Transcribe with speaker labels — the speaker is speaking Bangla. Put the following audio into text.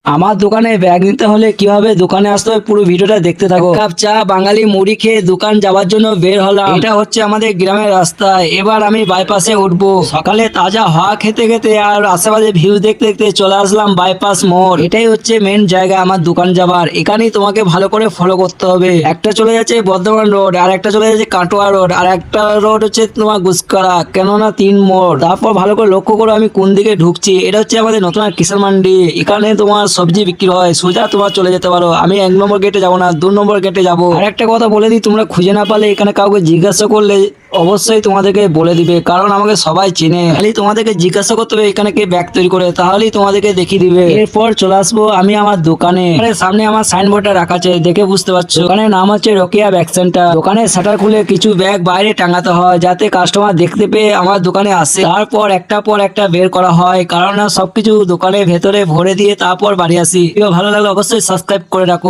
Speaker 1: আমার দোকানে ব্যাগ নিতে হলে কিভাবে দোকানে আসতে হবে পুরো ভিডিওটা দেখতে থাকো। কাপ চা বাঙালি মুড়ি খেয়ে দোকান যাওয়ার জন্য বের হলাম। এটা হচ্ছে আমাদের গ্রামের রাস্তা। এবার আমি বাইপাসে উঠবো। সকালে তাজা হাওয়া খেতে খেতে আর আশেপাশে ভিউ দেখতে দেখতে চলে আসলাম বাইপাস মোড়। এটাই হচ্ছে মেন জায়গা আমার দোকান যাবার। এখানেই তোমাকে ভালো করে ফলো করতে হবে। একটা চলে যাচ্ছে বর্ধমান রোড, আর একটা চলে যাচ্ছে কাটোয়া রোড, আর একটা রোড হচ্ছে তোমার গুসকরা, কেননা 3 মোড়। তারপর ভালো করে লক্ষ্য করো আমি কোন দিকে ঢুকছি। এটা হচ্ছে আমাদের নতুন কিষান মান্ডি। এখানে তোমার সবজি বিক্রি হয়। সোজা তোমার চলে যেতে পারো। আমি 1 নম্বর গেটে যাবো না, 2 নম্বর গেটে যাবো। আর একটা কথা বলে দিই, তোমরা খুঁজে না পারলে এখানে কাউকে জিজ্ঞাসা করলে অবশ্যই তোমাদেরকে বলে দিবে, কারণ আমাকে সবাই চেনে। খালি তোমাদেরকে জিজ্ঞাসা করতে হবে এখানে কে ব্যাগ তৈরি করে, তাহলেই তোমাদেরকে দেখিয়ে দিবে। এরপর চলে আসবো আমি আমার দোকানে। সামনে আমার সাইনবোর্ডটা রাখা আছে, দেখে বুঝতে পারছো। দোকানের নাম হচ্ছে রোকেয়া ব্যাগ সেন্টার। দোকানের শাটার খুলে কিছু ব্যাগ বাইরে টাঙাতে হয়, যাতে কাস্টমার দেখতে পেয়ে আমার দোকানে আসে। তারপর একটা পর একটা বের করা হয়, কারণ সবকিছু দোকানের ভেতরে ভরে দিয়ে তারপর বাড়ি আসি। ভালো লাগলে অবশ্যই সাবস্ক্রাইব করে রাখো।